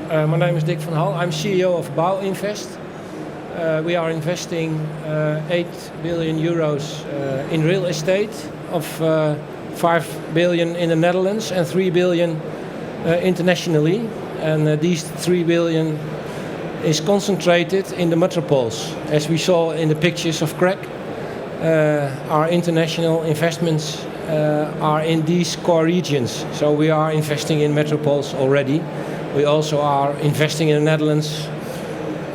My name is Dick van Hal. I'm CEO of Bouwinvest. We are investing 8 billion euros in real estate, of 5 billion in the Netherlands and 3 billion internationally. And these 3 billion is concentrated in the metropoles. As we saw in the pictures of Craig, our international investments are in these core regions. So we are investing in metropoles already. We also are investing in the Netherlands,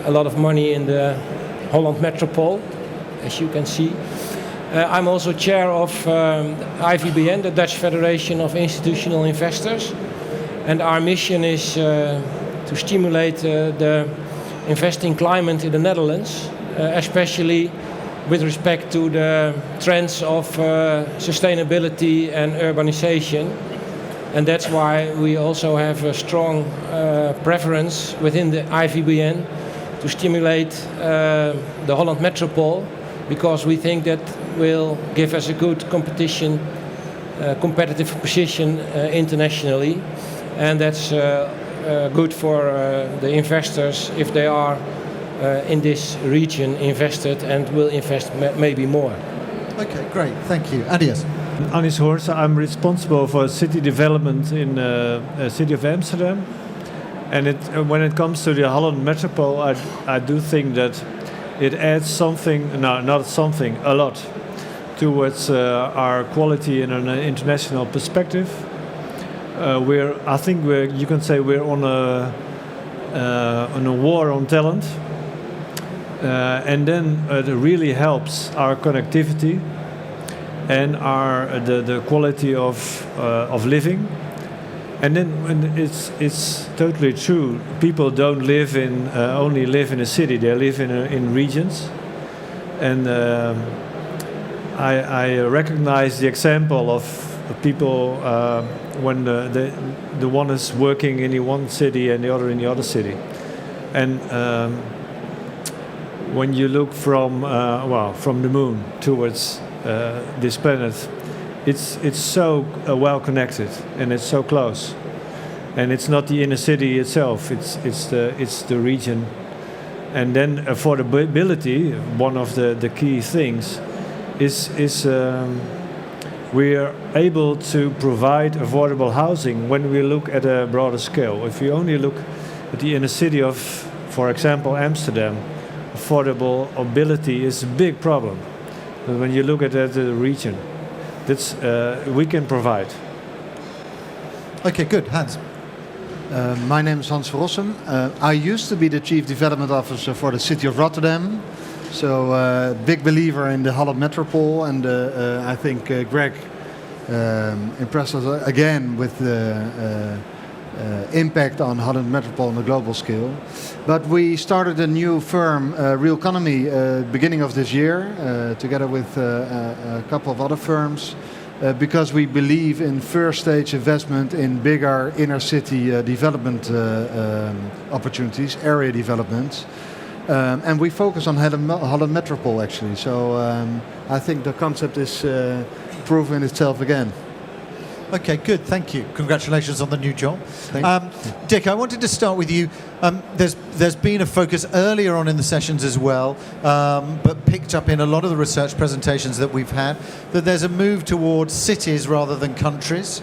a lot of money in the Holland Metropole, as you can see. I'm also chair of IVBN, the Dutch Federation of Institutional Investors. And our mission is to stimulate the investing climate in the Netherlands, especially with respect to the trends of sustainability and urbanization. And that's why we also have a strong preference within the IVBN to stimulate the Holland Metropole, because we think that will give us a good competitive position internationally. And that's good for the investors if they are in this region invested and will invest maybe more. Okay, great, thank you. Annius. Annius Hoornstra. I'm responsible for city development in the city of Amsterdam. And when it comes to the Holland Metropole, I do think that it adds something, no, not something, a lot towards our quality in an international perspective. I think you can say we're on a war on talent. And then it really helps our connectivity and the quality of living. And then it's totally true. People don't live only live in a city. They live in regions. And I recognize the example of people when the one is working in one city and the other in the other city. And when you look from the moon towards this planet, it's so well connected and it's so close, and it's not the inner city itself. It's the region, and then affordability. One of the key things is we are able to provide affordable housing when we look at a broader scale. If you only look at the inner city of, for example, Amsterdam, affordability is a big problem. But when you look at the region, that's we can provide. Okay, good. Hans. My name is Hans Rossum. I used to be the Chief Development Officer for the City of Rotterdam. So big believer in the Holland Metropole, and I think Greg impressed us again with the impact on Holland Metropole on a global scale. But we started a new firm, Realconomy, beginning of this year, together with a couple of other firms, because we believe in first stage investment in bigger inner city development opportunities, area developments. And we focus on Holland Metropole actually. So I think the concept is proven itself again. Okay, good. Thank you. Congratulations on the new job. Dick, I wanted to start with you. There's been a focus earlier on in the sessions as well, but picked up in a lot of the research presentations that we've had, that there's a move towards cities rather than countries,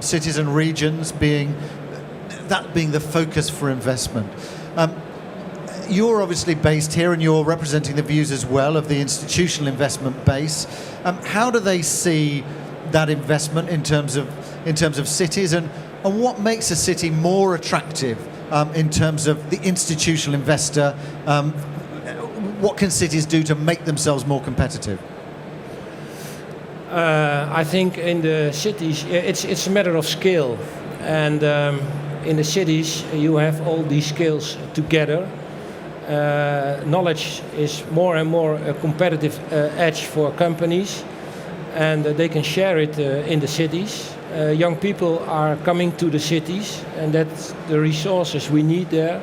cities and regions being the focus for investment. You're obviously based here and you're representing the views as well of the institutional investment base. How do they see that investment in terms of cities, and what makes a city more attractive in terms of the institutional investor? What can cities do to make themselves more competitive? I think in the cities it's a matter of scale, and in the cities you have all these skills together. Knowledge is more and more a competitive edge for companies, and they can share it in the cities. Young people are coming to the cities, and that's the resources we need there.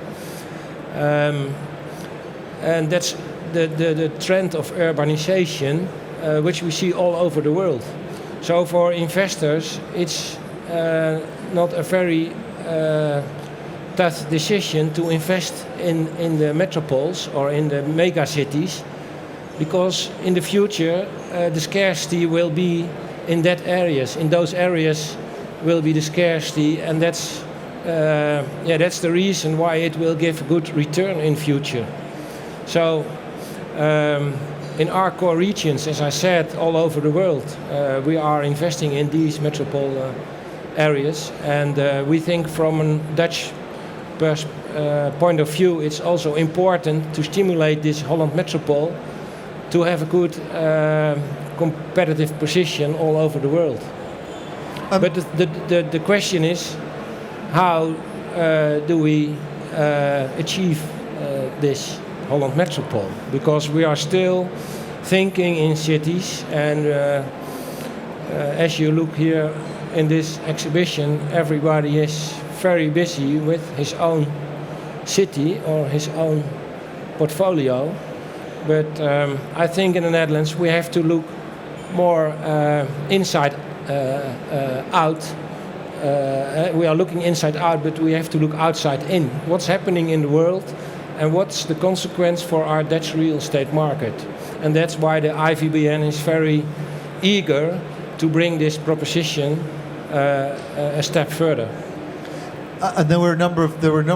And that's the trend of urbanization, which we see all over the world. So for investors, it's not a very tough decision to invest in the metropoles or in the mega cities, because in the future the scarcity will be in that areas. In those areas will be the scarcity, and that's the reason why it will give good return in future. So in our core regions, as I said, all over the world, we are investing in these metropole areas, and we think from a Dutch point of view, it's also important to stimulate this Holland Metropole to have a good competitive position all over the world. But the question is, how do we achieve this Holland Metropole? Because we are still thinking in cities, and as you look here in this exhibition, everybody is very busy with his own city or his own portfolio. But I think in the Netherlands we have to look more inside out. We are looking inside out, but we have to look outside in. What's happening in the world, and what's the consequence for our Dutch real estate market? And that's why the IVBN is very eager to bring this proposition a step further. And there were a number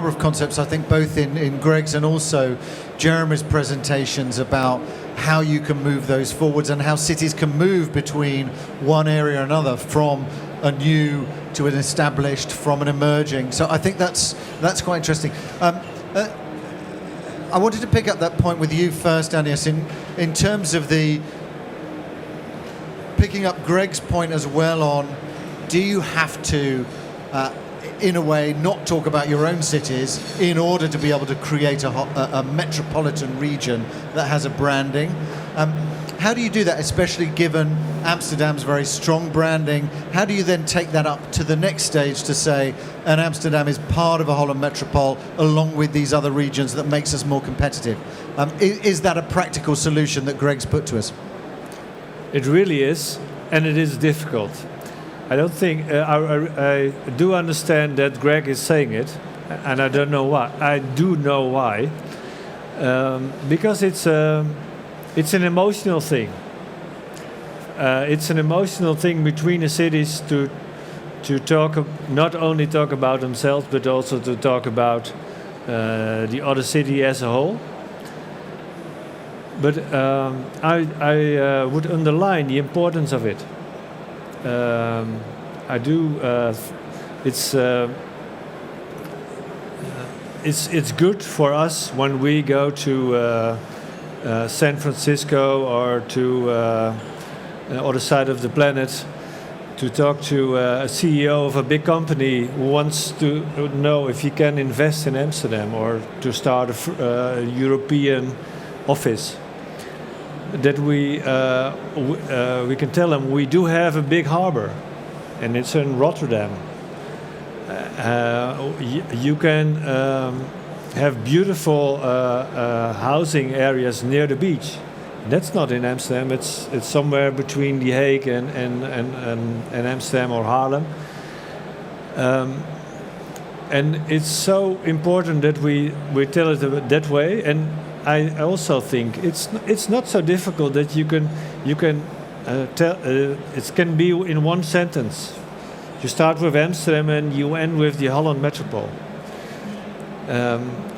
of concepts, I think, both in Greg's and also Jeremy's presentations about how you can move those forwards and how cities can move between one area or another, from a new to an established, from an emerging. So I think that's quite interesting. I wanted to pick up that point with you first, Annius, in terms of picking up Greg's point as well on, do you have to, in a way, not talk about your own cities in order to be able to create a metropolitan region that has a branding? How do you do that, especially given Amsterdam's very strong branding? How do you then take that up to the next stage to say, and Amsterdam is part of a Holland Metropole along with these other regions that makes us more competitive? Is that a practical solution that Greg's put to us? It really is, and it is difficult. I don't think I do understand that Greg is saying it, and I don't know why. I do know why, because it's an emotional thing. It's an emotional thing between the cities to talk, not only talk about themselves, but also to talk about the other city as a whole. But I would underline the importance of it. I do. It's good for us when we go to San Francisco or to the other side of the planet to talk to a CEO of a big company who wants to know if he can invest in Amsterdam or to start a European office. That we can tell them we do have a big harbor, and it's in Rotterdam. You can have beautiful housing areas near the beach. That's not in Amsterdam. It's somewhere between The Hague and Amsterdam or Haarlem. And it's so important that we tell it that way. And I also think it's not so difficult that you can tell. It can be in one sentence. You start with Amsterdam and you end with the Holland Metropole.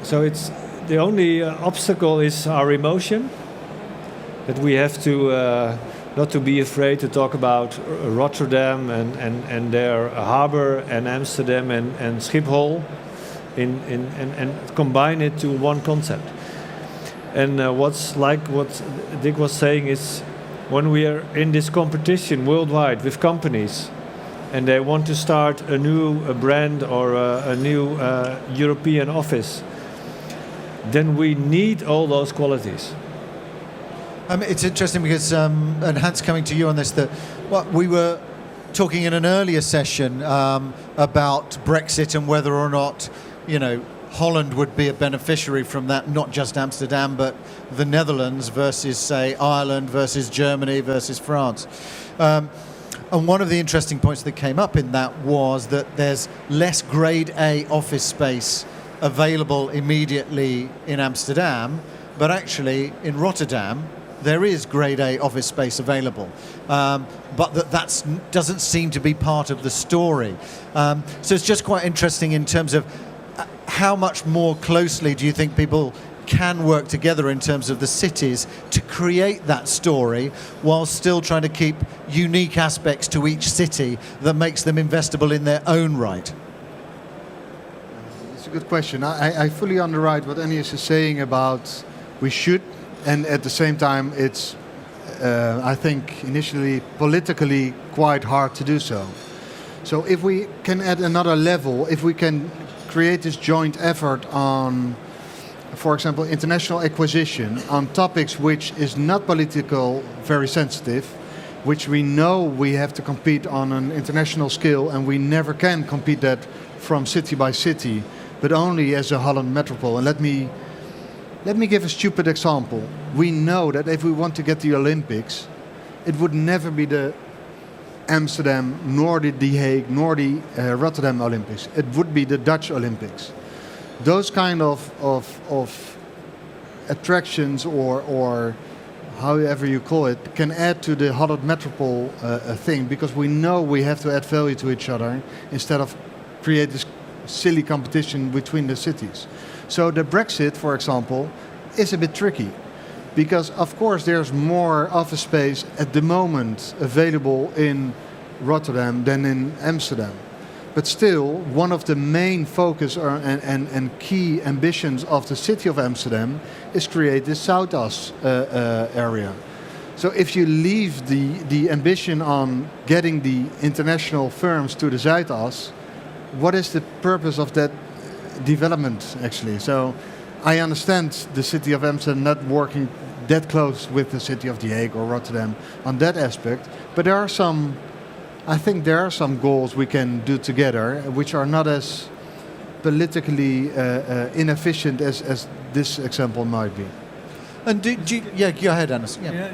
So it's the only obstacle is our emotion. That we have to not to be afraid to talk about Rotterdam and their harbor and Amsterdam and Schiphol, and combine it to one concept. And what Dick was saying is, when we are in this competition worldwide with companies, and they want to start a new brand or a new European office, then we need all those qualities. It's interesting because, and Hans, coming to you on this, that we were talking in an earlier session about Brexit and whether or not, Holland would be a beneficiary from that, not just Amsterdam, but the Netherlands versus, say, Ireland versus Germany versus France. And one of the interesting points that came up in that was that there's less grade A office space available immediately in Amsterdam, but actually in Rotterdam there is grade A office space available, but that doesn't seem to be part of the story. So it's just quite interesting in terms of how much more closely do you think people can work together in terms of the cities to create that story while still trying to keep unique aspects to each city that makes them investable in their own right? It's a good question. I fully underwrite what Annius is saying about we should, and at the same time it's, I think, initially politically quite hard to do so. So if we can add another level, if we can create this joint effort on, for example, international acquisition, on topics which is not political, very sensitive, which we know we have to compete on an international scale, and we never can compete that from city by city, but only as a Holland Metropole. And let me give a stupid example. We know that if we want to get the Olympics, it would never be the Amsterdam, nor the The Hague, nor the Rotterdam Olympics. It would be the Dutch Olympics. Those kind of attractions, or however you call it, can add to the Holland Metropole thing, because we know we have to add value to each other instead of create this silly competition between the cities. So the Brexit, for example, is a bit tricky, because of course there's more office space at the moment available in Rotterdam than in Amsterdam. But still, one of the main focus and key ambitions of the city of Amsterdam is create this Zuidas area. So if you leave the ambition on getting the international firms to the Zuidas, what is the purpose of that development actually? So I understand the city of Amsterdam not working that close with the city of The Hague or Rotterdam on that aspect, but I think there are some goals we can do together which are not as politically inefficient as this example might be. And go ahead, Annius. Yeah,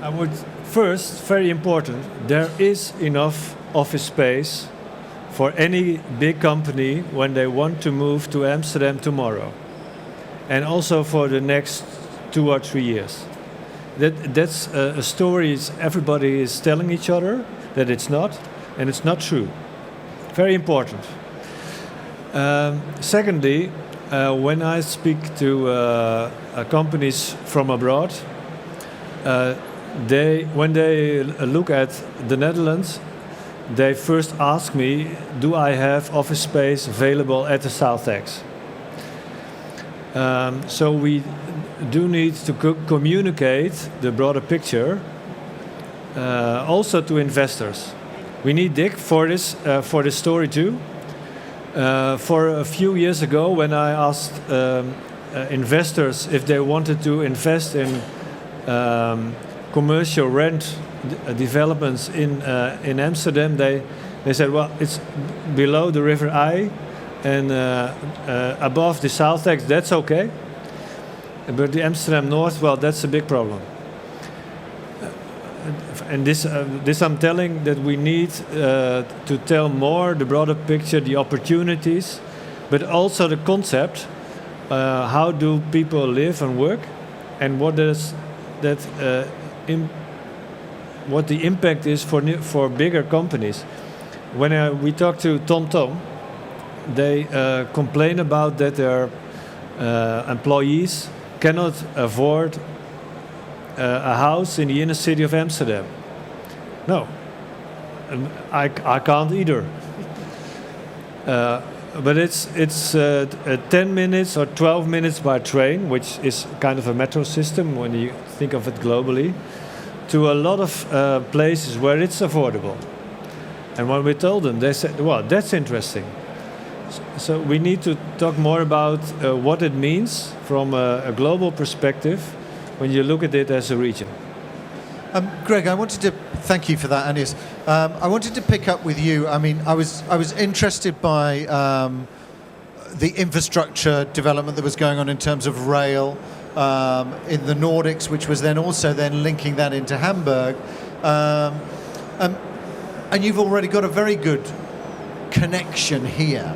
I would first, very important, there is enough office space for any big company when they want to move to Amsterdam tomorrow, and also for the next 2 or 3 years. That's a story everybody is telling each other that it's not, and it's not true. Very important. Secondly, when I speak to companies from abroad, when they look at the Netherlands, they first ask me, do I have office space available at the Southex? So we do need to communicate the broader picture also to investors. We need Dick for this story too. For a few years ago, when I asked investors if they wanted to invest in commercial rent developments in Amsterdam, they said, well, it's below the River I and above the Southex, that's okay. But the Amsterdam North, well, that's a big problem. And this I'm telling that we need to tell more the broader picture, the opportunities, but also the concept. How do people live and work, and what does that what the impact is for bigger companies. When we talk to TomTom, they complain about that their employees cannot afford a house in the inner city of Amsterdam. No, I can't either. But it's 10 minutes or 12 minutes by train, which is kind of a metro system when you think of it globally, to a lot of places where it's affordable. And when we told them, they said, well, that's interesting. So we need to talk more about what it means from a global perspective when you look at it as a region. Greg, I wanted to thank you for that, Annius. I wanted to pick up with you. I mean, I was interested by the infrastructure development that was going on in terms of rail in the Nordics, which was then also linking that into Hamburg. And you've already got a very good connection here.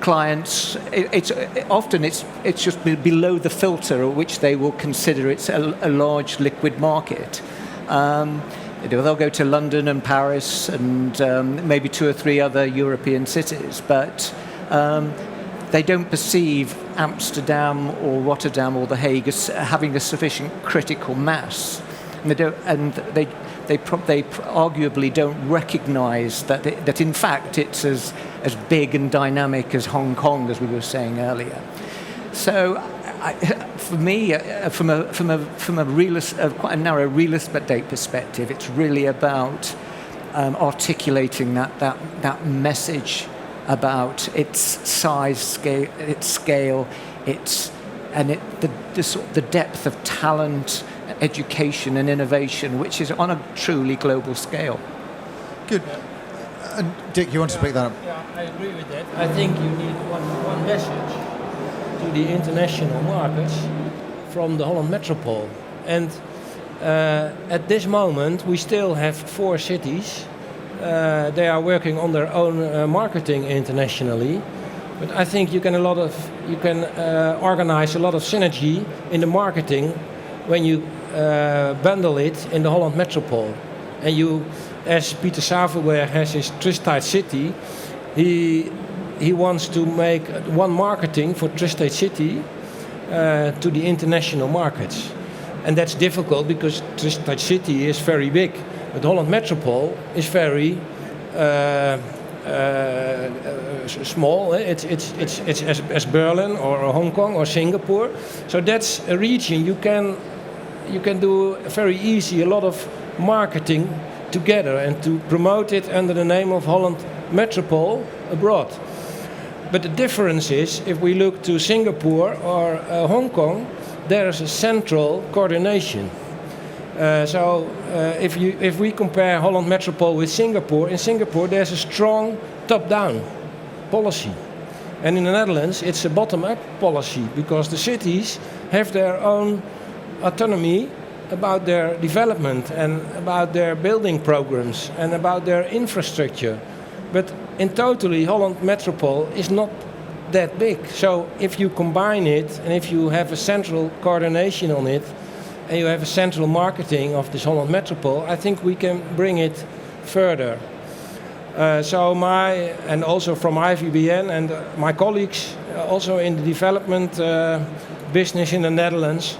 clients, often it's just below the filter at which they will consider it's a large liquid market. They'll go to London and Paris and maybe 2 or 3 other European cities, but they don't perceive Amsterdam or Rotterdam or The Hague as having a sufficient critical mass. And they arguably don't recognise that in fact it's as big and dynamic as Hong Kong, as we were saying earlier. So, for me, from a quite a narrow real estate perspective, it's really about articulating that message about its size, scale, the depth of talent, education and innovation, which is on a truly global scale. Good. And Dick, you want to pick that up? Yeah, I agree with that. I think you need one message to the international markets from the Holland Metropole. And at this moment, we still have 4 cities. They are working on their own marketing internationally. But I think you can organize a lot of synergy in the marketing when you bundle it in the Holland Metropole. And you, as Peter Savelberg has his Tri-State City, he wants to make one marketing for Tri-State City to the international markets. And that's difficult because Tri-State City is very big, but Holland Metropole is very small. It's as Berlin or Hong Kong or Singapore. So that's a region you can do very easy a lot of marketing together and to promote it under the name of Holland Metropole abroad. But the difference is, if we look to Singapore or Hong Kong, there is a central coordination. If we compare Holland Metropole with Singapore, in Singapore there's a strong top-down policy. And in the Netherlands it's a bottom-up policy, because the cities have their own autonomy about their development and about their building programs and about their infrastructure. But in totally, Holland Metropole is not that big. So if you combine it and if you have a central coordination on it and you have a central marketing of this Holland Metropole, I think we can bring it further. And also from IVBN and my colleagues also in the development business in the Netherlands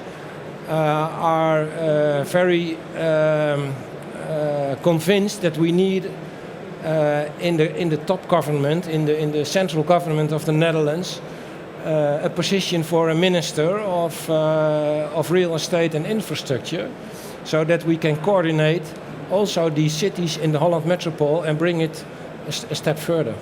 are very convinced that we need in the top government, in the central government of the Netherlands, a position for a minister of real estate and infrastructure, so that we can coordinate also these cities in the Holland Metropole and bring it a step further.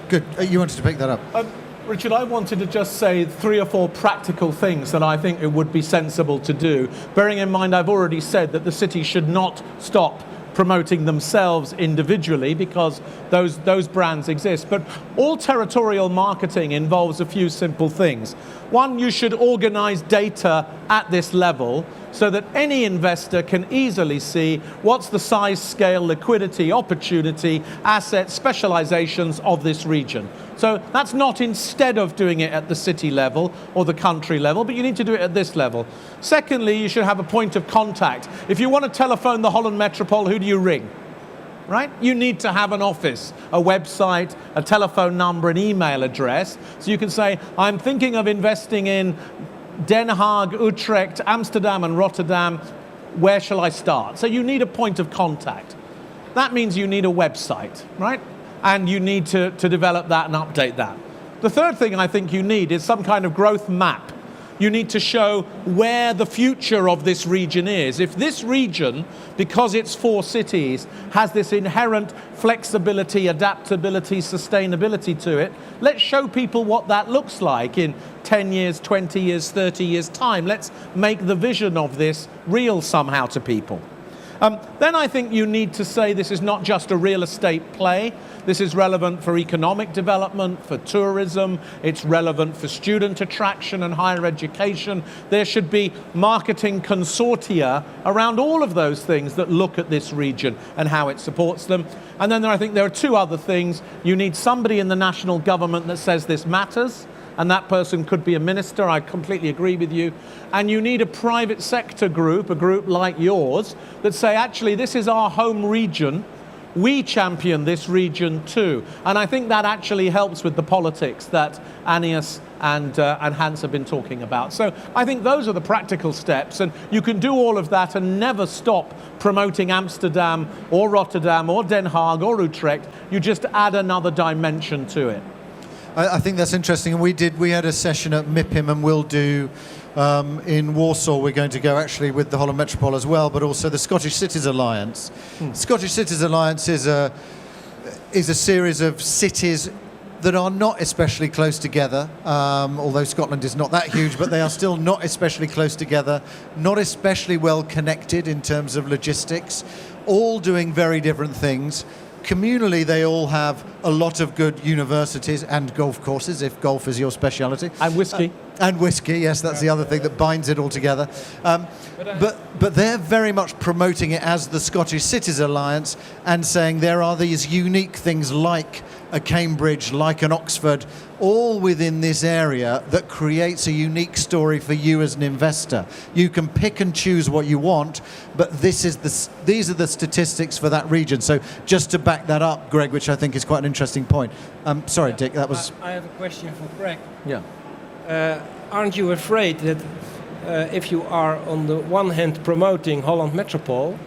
Good. You wanted to pick that up? Richard, I wanted to just say 3 or 4 practical things that I think it would be sensible to do, bearing in mind I've already said that the city should not stop promoting themselves individually, because those brands exist. But all territorial marketing involves a few simple things. One, you should organize data at this level so that any investor can easily see what's the size, scale, liquidity, opportunity, assets, specializations of this region. So that's not instead of doing it at the city level or the country level, but you need to do it at this level. Secondly, you should have a point of contact. If you want to telephone the Holland Metropole, who do you ring? Right? You need to have an office, a website, a telephone number, an email address. So you can say, I'm thinking of investing in Den Haag, Utrecht, Amsterdam and Rotterdam. Where shall I start? So you need a point of contact. That means you need a website, right? And you need to develop that and update that. The third thing I think you need is some kind of growth map. You need to show where the future of this region is. If this region, because it's 4 cities, has this inherent flexibility, adaptability, sustainability to it, let's show people what that looks like in 10 years, 20 years, 30 years' time. Let's make the vision of this real somehow to people. Then I think you need to say this is not just a real estate play. This is relevant for economic development, for tourism. It's relevant for student attraction and higher education. There should be marketing consortia around all of those things that look at this region and how it supports them. And then I think there are two other things. You need somebody in the national government that says this matters, and that person could be a minister. I completely agree with you. And you need a private sector group, a group like yours, that say, actually, this is our home region. We champion this region too. And I think that actually helps with the politics that Annius and Hans have been talking about. So I think those are the practical steps, and you can do all of that and never stop promoting Amsterdam or Rotterdam or Den Haag or Utrecht. You just add another dimension to it. I think that's interesting. And we had a session at MIPIM, and we'll do in Warsaw. We're going to go actually with the Holland Metropole as well, but also the Scottish Cities Alliance. Scottish Cities Alliance is a series of cities that are not especially close together, although Scotland is not that huge, but they are still not especially close together, not especially well connected in terms of logistics, all doing very different things. Communally, they all have a lot of good universities and golf courses, if golf is your speciality. And whiskey. And whiskey, yes, that's the other thing that binds it all together. But they're very much promoting it as the Scottish Cities Alliance and saying there are these unique things like a Cambridge, like an Oxford, all within this area that creates a unique story for you as an investor. You can pick and choose what you want, but these are the statistics for that region. So just to back that up, Greg, which I think is quite an interesting point. Sorry, Dick, that was... I have a question for Greg. Yeah. Aren't you afraid that if you are on the one hand promoting Holland Metropole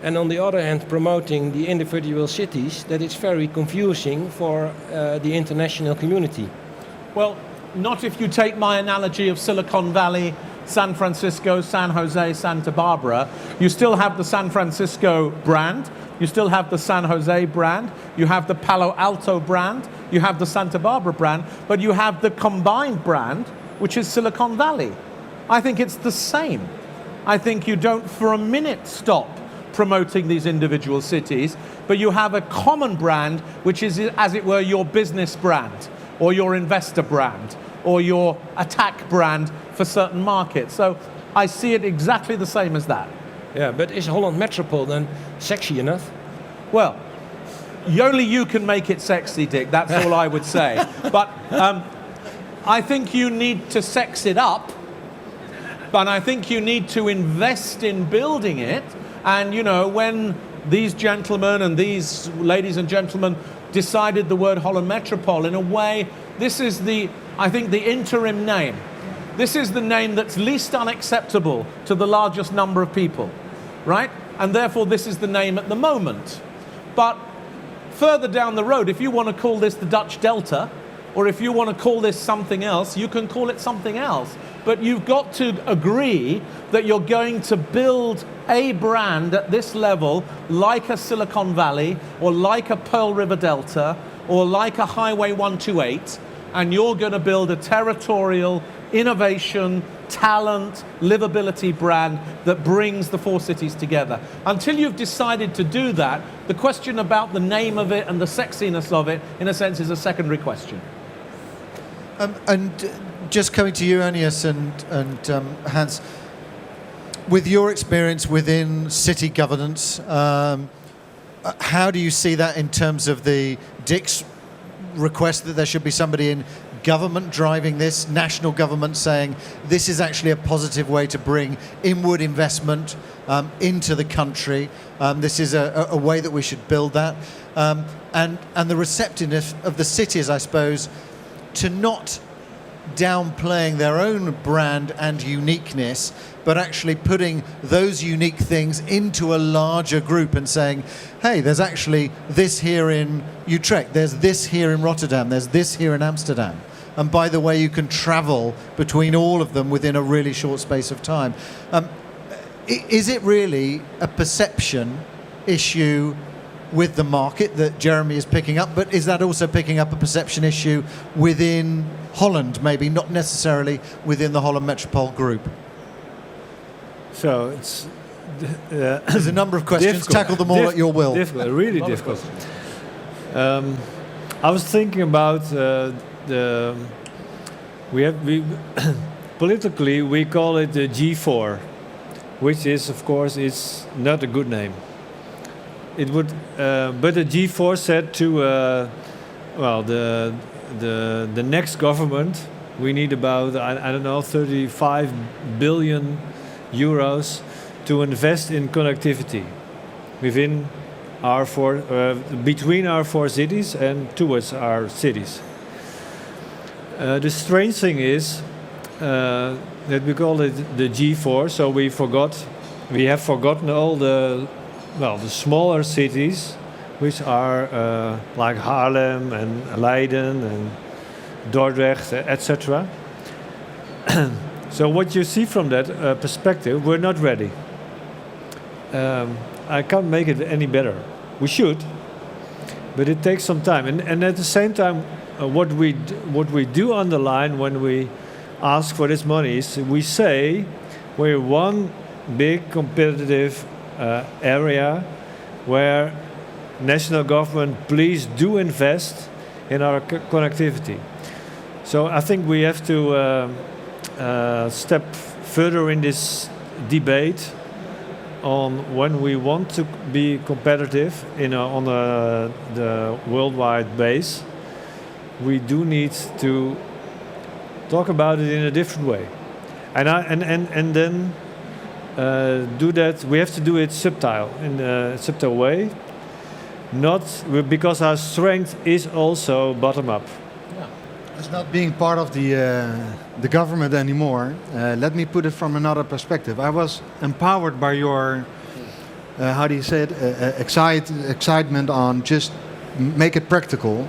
and on the other hand promoting the individual cities, that it's very confusing for the international community? Well, not if you take my analogy of Silicon Valley, San Francisco, San Jose, Santa Barbara. You still have the San Francisco brand, you still have the San Jose brand, you have the Palo Alto brand, you have the Santa Barbara brand, but you have the combined brand, which is Silicon Valley. I think it's the same. I think you don't for a minute stop promoting these individual cities, but you have a common brand, which is, as it were, your business brand, or your investor brand, or your attack brand for certain markets. So I see it exactly the same as that. Yeah, but is Holland Metropole then sexy enough? Well, only you can make it sexy, Dick. That's all I would say. But I think you need to sex it up, but I think you need to invest in building it. And, you know, when these gentlemen and these ladies and gentlemen decided the word Holland Metropole, in a way, this is I think the interim name. This is the name that's least unacceptable to the largest number of people, right? And therefore, this is the name at the moment. But further down the road, if you want to call this the Dutch Delta, or if you want to call this something else, you can call it something else. But you've got to agree that you're going to build a brand at this level, like a Silicon Valley, or like a Pearl River Delta, or like a Highway 128, and you're going to build a territorial, innovation, talent, livability brand that brings the four cities together. Until you've decided to do that, the question about the name of it and the sexiness of it, in a sense, is a secondary question. And just coming to you, Annius and Hans, with your experience within city governance, how do you see that in terms of the Dick's request that there should be somebody in government driving this, national government saying this is actually a positive way to bring inward investment into the country. This is a way that we should build that. And the receptiveness of the cities, I suppose, to not downplaying their own brand and uniqueness, but actually putting those unique things into a larger group and saying, hey, there's actually this here in Utrecht, there's this here in Rotterdam, there's this here in Amsterdam. And by the way, you can travel between all of them within a really short space of time. Is it really a perception issue with the market that Jeremy is picking up, but is that also picking up a perception issue within Holland, maybe not necessarily within the Holland Metropole group? So There's a number of questions. Difficult. Tackle them all at your will. Difficult, really difficult. I was thinking about we politically we call it the G4, which is of course is not a good name. It would, but the G4 said to the next government we need about I don't know 35 billion euros to invest in connectivity within our between our 4 cities and towards our cities. The strange thing is that we call it the G4, so we have forgotten all the smaller cities, which are like Haarlem and Leiden and Dordrecht, etc. So what you see from that perspective, we're not ready. I can't make it any better. We should, but it takes some time. And at the same time, what we do underline when we ask for this money is we say we're one big competitive area where national government, please do invest in our connectivity. So I think we have to step further in this debate on when we want to be competitive on the worldwide base. We do need to talk about it in a different way, and then do that. We have to do it subtle, in a subtle way, not because our strength is also bottom up. As not being part of the government anymore, let me put it from another perspective. I was empowered by your, how do you say it, excitement on just make it practical.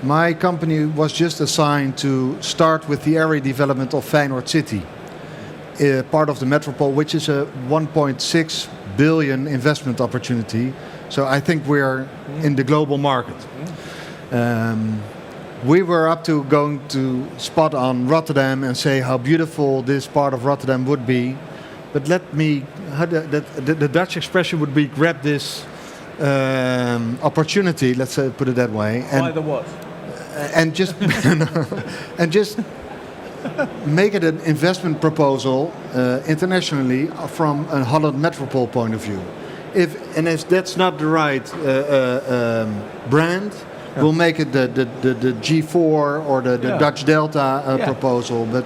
My company was just assigned to start with the area development of Feyenoord City, part of the Metropol, which is a 1.6 billion investment opportunity. So I think we're in the global market. We were up to going to spot on Rotterdam and say how beautiful this part of Rotterdam would be. But let me, the Dutch expression would be grab this opportunity, let's put it that way. And, by the what? And just and just make it an investment proposal internationally from a Holland Metropole point of view. If that's not the right brand, we'll make it the G4 or the Dutch Delta proposal. But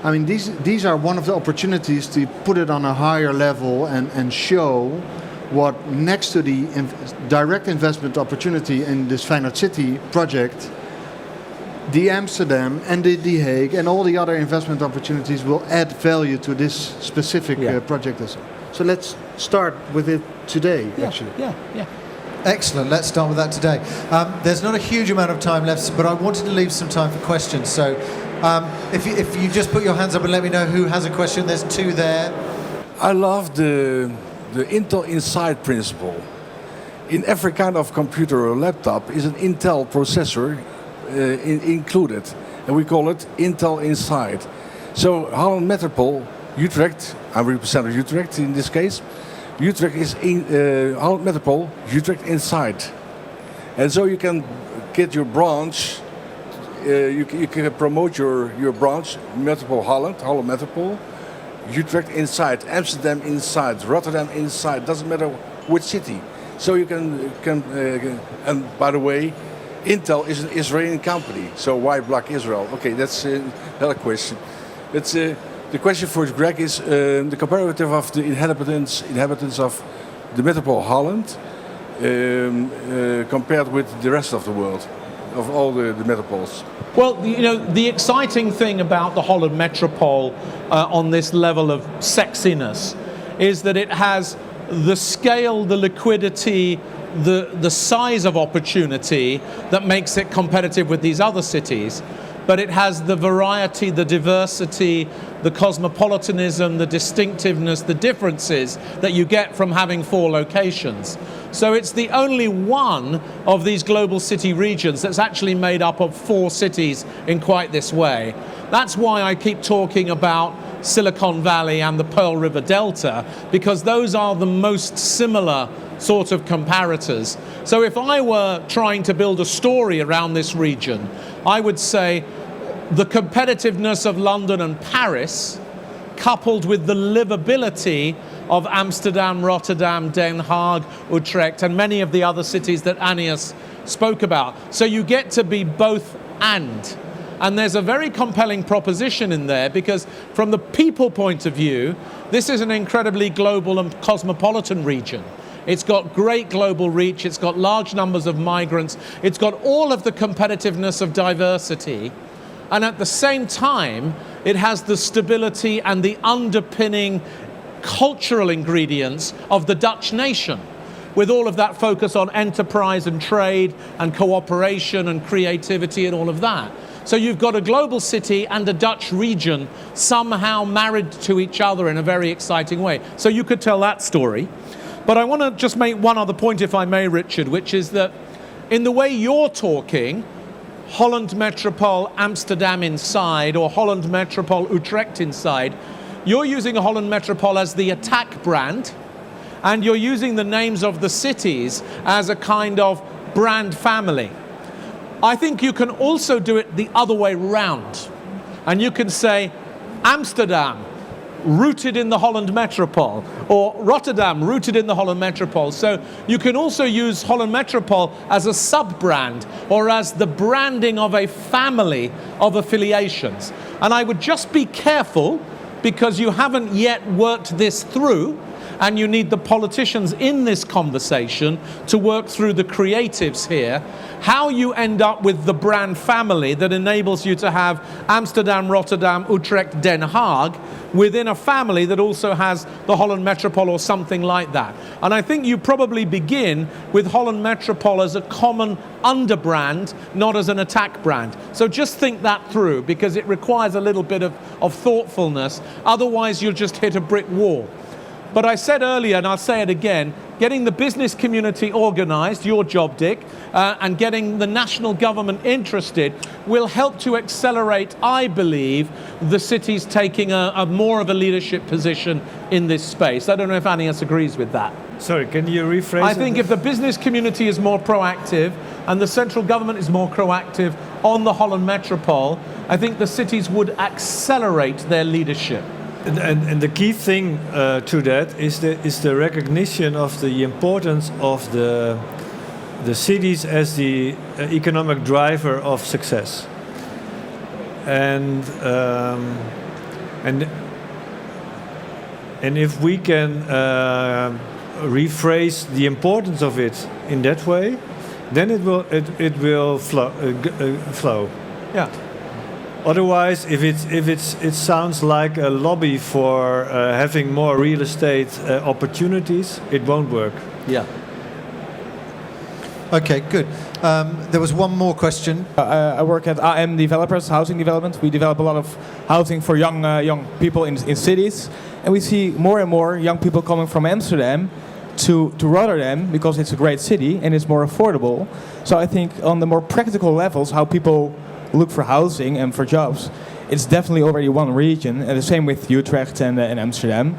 I mean, these are one of the opportunities to put it on a higher level and show what next to the direct investment opportunity in this Feyenoord City project, the Amsterdam and the Hague and all the other investment opportunities will add value to this specific project. So let's start with it today, actually. Yeah. Excellent. Let's start with that today. There's not a huge amount of time left, but I wanted to leave some time for questions. So if you just put your hands up and let me know who has a question. There's 2 there. I love the Intel Inside principle. In every kind of computer or laptop is an Intel processor included, and we call it Intel Inside. So Holland Metropole, Utrecht, I represent Utrecht in this case. Utrecht is in Holland Metropole, Utrecht Inside, and so you can get your branch. You can promote your branch, Metropole Holland Metropole, Utrecht Inside, Amsterdam Inside, Rotterdam Inside. Doesn't matter which city. So you can and by the way, Intel is an Israeli company, so why block Israel? Okay, that's another question. It's the question for Greg is the comparative of the inhabitants of the Metropole Holland compared with the rest of the world, of all the metropoles. Well, you know, the exciting thing about the Holland Metropole on this level of sexiness is that it has the scale, the liquidity, the size of opportunity that makes it competitive with these other cities, but it has the variety, the diversity, the cosmopolitanism, the distinctiveness, the differences that you get from having 4 locations. So it's the only one of these global city regions that's actually made up of 4 cities in quite this way. That's why I keep talking about Silicon Valley and the Pearl River Delta, because those are the most similar sort of comparators. So if I were trying to build a story around this region, I would say the competitiveness of London and Paris, coupled with the livability of Amsterdam, Rotterdam, Den Haag, Utrecht, and many of the other cities that Annius spoke about. So you get to be both and. And there's a very compelling proposition in there, because from the people point of view, this is an incredibly global and cosmopolitan region. It's got great global reach, it's got large numbers of migrants, it's got all of the competitiveness of diversity, and at the same time, it has the stability and the underpinning cultural ingredients of the Dutch nation, with all of that focus on enterprise and trade and cooperation and creativity and all of that. So you've got a global city and a Dutch region somehow married to each other in a very exciting way. So you could tell that story. But I want to just make one other point, if I may, Richard, which is that in the way you're talking, Holland Metropole Amsterdam inside, or Holland Metropole Utrecht inside, you're using Holland Metropole as the attack brand, and you're using the names of the cities as a kind of brand family. I think you can also do it the other way round. And you can say Amsterdam, rooted in the Holland Metropole, or Rotterdam, rooted in the Holland Metropole. So you can also use Holland Metropole as a sub-brand, or as the branding of a family of affiliations. And I would just be careful, because you haven't yet worked this through, and you need the politicians in this conversation to work through the creatives here, how you end up with the brand family that enables you to have Amsterdam, Rotterdam, Utrecht, Den Haag within a family that also has the Holland Metropole or something like that. And I think you probably begin with Holland Metropole as a common underbrand, not as an attack brand. So just think that through, because it requires a little bit of thoughtfulness. Otherwise, you'll just hit a brick wall. But I said earlier, and I'll say it again, getting the business community organised, your job, Dick, and getting the national government interested will help to accelerate, I believe, the cities taking a more of a leadership position in this space. I don't know if Annius agrees with that. Sorry, can you rephrase I think if the business community is more proactive and the central government is more proactive on the Holland Metropole, I think the cities would accelerate their leadership. And the key thing to that is the recognition of the importance of the cities as the economic driver of success. And if we can rephrase the importance of it in that way, then it will flow. Yeah. Otherwise, if it sounds like a lobby for having more real estate opportunities, it won't work. Yeah. Okay, good. There was one more question. I work at AM Developers, housing development. We develop a lot of housing for young people in cities, and we see more and more young people coming from Amsterdam to Rotterdam because it's a great city and it's more affordable. So I think on the more practical levels, how people look for housing and for jobs, it's definitely already one region, and the same with Utrecht and Amsterdam.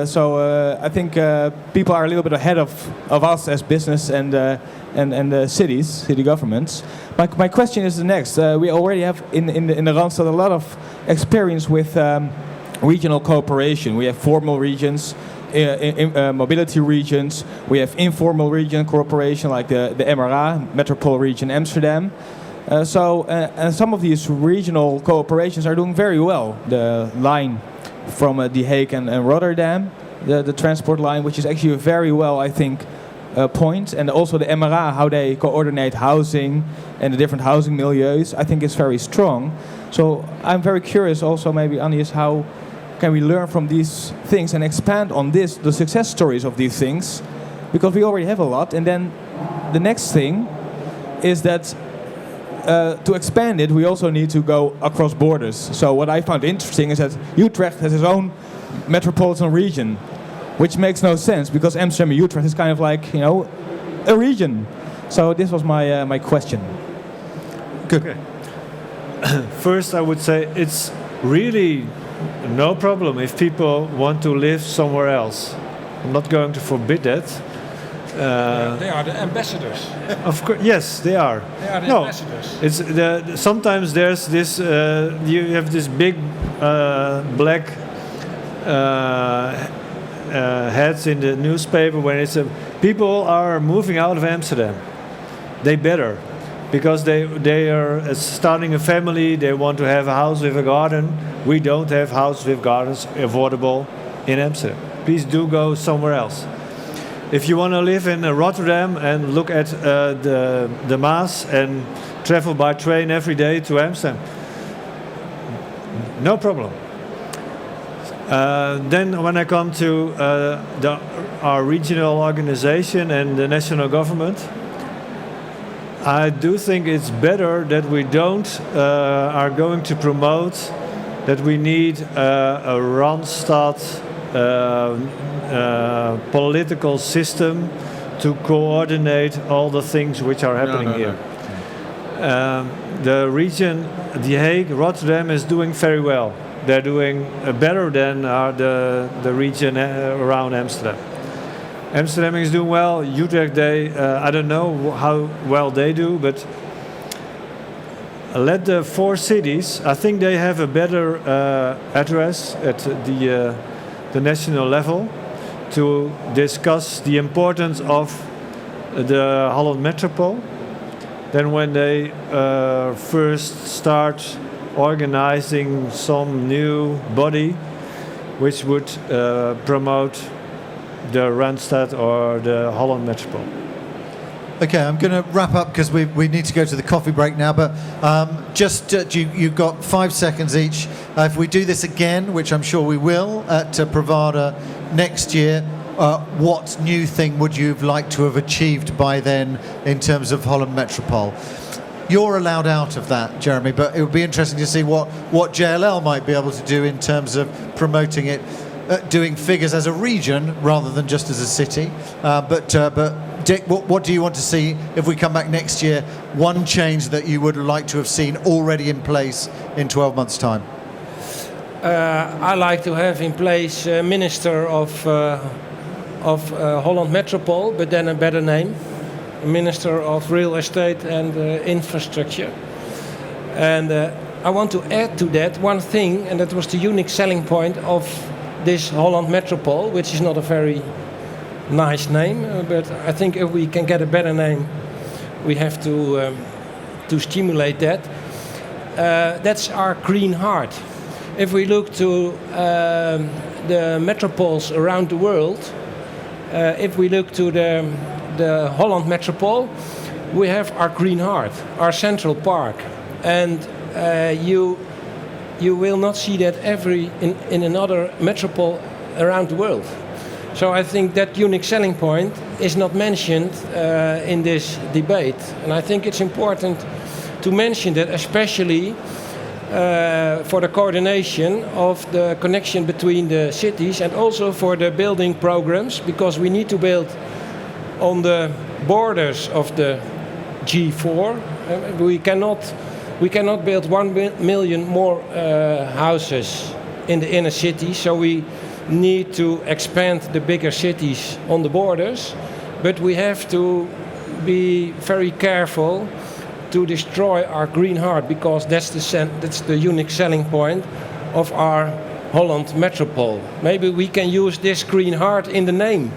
So I think people are a little bit ahead of us as business and cities, city governments. My question is the next. We already have in the Randstad a lot of experience with regional cooperation. We have formal regions, mobility regions. We have informal region cooperation like the MRA, Metropole Region Amsterdam. And some of these regional cooperations are doing very well. The line from The Hague and Rotterdam, the transport line, which is actually a very well, I think, point. And also the MRA, how they coordinate housing and the different housing milieus, I think is very strong. So I'm very curious also, maybe, Annius, how can we learn from these things and expand on the success stories of these things? Because we already have a lot. And then the next thing is that to expand it, we also need to go across borders. So what I found interesting is that Utrecht has its own metropolitan region, which makes no sense because Amsterdam and Utrecht is kind of like, a region. So this was my question. Good. Okay. First, I would say it's really no problem if people want to live somewhere else. I'm not going to forbid that. They are the ambassadors. Of course, yes, they are. They are the No, ambassadors. it's sometimes there's this. You have this big black heads in the newspaper when it's people are moving out of Amsterdam. They better, because they are starting a family. They want to have a house with a garden. We don't have houses with gardens affordable in Amsterdam. Please do go somewhere else. If you want to live in Rotterdam and look at the Maas and travel by train every day to Amsterdam, no problem. Then when I come to our regional organization and the national government, I do think it's better that we are going to promote that we need a Randstad political system to coordinate all the things which are happening here. The region, The Hague, Rotterdam is doing very well. They're doing better than the region around Amsterdam. Amsterdam is doing well. Utrecht, I don't know how well they do, but let the 4 cities, I think they have a better address at the national level to discuss the importance of the Holland Metropole. Then when they first start organizing some new body which would promote the Randstad or the Holland Metropole. Okay, I'm going to wrap up because we need to go to the coffee break now, but you've got 5 seconds each. If we do this again, which I'm sure we will, at PROVADA next year, what new thing would you have liked to have achieved by then in terms of Holland Metropole? You're allowed out of that, Jeremy, but it would be interesting to see what JLL might be able to do in terms of promoting it, doing figures as a region rather than just as a city. But Dick, what do you want to see if we come back next year? One change that you would like to have seen already in place in 12 months' time? I like to have in place a minister of Holland Metropole, but then a better name. A minister of real estate and infrastructure. And I want to add to that one thing, and that was the unique selling point of this Holland Metropole, which is not a very nice name, but I think if we can get a better name, we have to stimulate that. That's our green heart. If we look to the metropoles around the world, if we look to the Holland Metropole, we have our green heart, our Central Park, and you will not see that in another metropole around the world. So I think that unique selling point is not mentioned in this debate, and I think it's important to mention that, especially for the coordination of the connection between the cities and also for the building programs, because we need to build on the borders of the G4. We cannot build 1 million more houses in the inner city, so we need to expand the bigger cities on the borders, but we have to be very careful to destroy our green heart, because that's the unique selling point of our Holland Metropole. Maybe we can use this green heart in the name,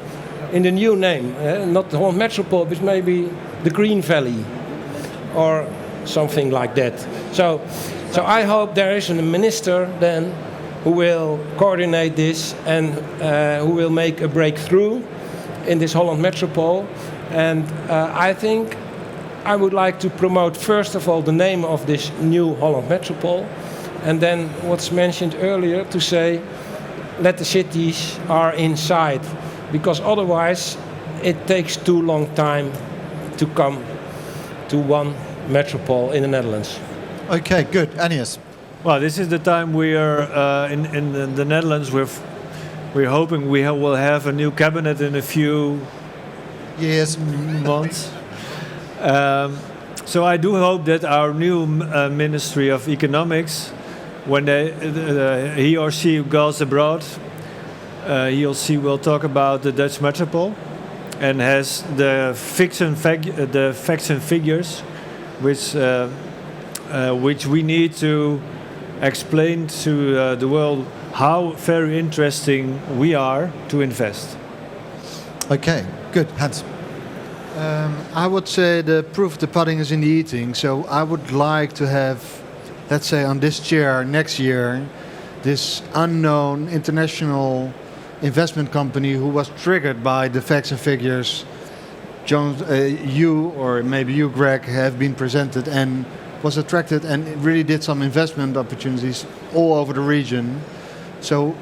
in the new name, not the Holland Metropole, but maybe the Green Valley or something like that. So I hope there is a minister then who will coordinate this and who will make a breakthrough in this Holland Metropole. And I think I would like to promote, first of all, the name of this new Holland Metropole, and then what's mentioned earlier, to say let the cities are inside, because otherwise it takes too long time to come to one metropole in the Netherlands. Okay, good. Annius. Well, this is the time we are in the Netherlands. We're hoping we will have a new cabinet in a few years, months. So I do hope that our new Ministry of Economics when he or she goes abroad, he or she will talk about the Dutch Metropole and has the facts and figures which we need to explain to the world how very interesting we are to invest. Okay, good. Hans. I would say the proof of the pudding is in the eating. So I would like to have, let's say, on this chair next year, this unknown international investment company who was triggered by the facts and figures you or maybe you, Greg, have been presented and was attracted and really did some investment opportunities all over the region. So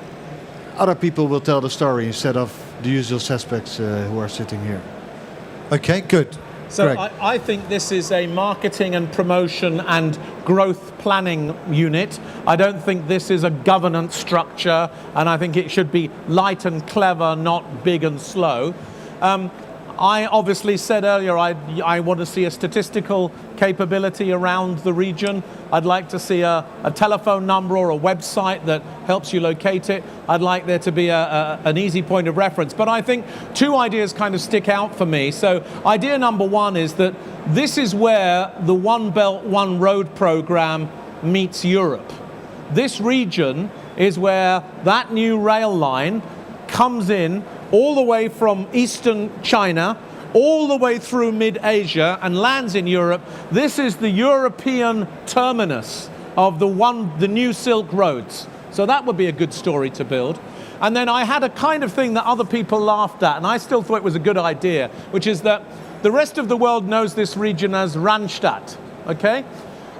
other people will tell the story instead of the usual suspects who are sitting here. Okay, good. So Greg. I think this is a marketing and promotion and growth planning unit. I don't think this is a governance structure, and I think it should be light and clever, not big and slow. I obviously said earlier I want to see a statistical capability around the region. I'd like to see a telephone number or a website that helps you locate it. I'd like there to be an easy point of reference. But I think two ideas kind of stick out for me. So idea number one is that this is where the One Belt, One Road program meets Europe. This region is where that new rail line comes in all the way from eastern China, all the way through mid-Asia and lands in Europe. This is the European terminus of the new Silk Roads. So that would be a good story to build. And then I had a kind of thing that other people laughed at, and I still thought it was a good idea, which is that the rest of the world knows this region as Randstad, okay?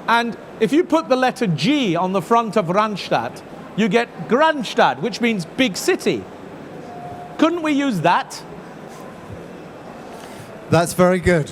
And if you put the letter G on the front of Randstad, you get Grandstad, which means big city. Couldn't we use that? That's very good.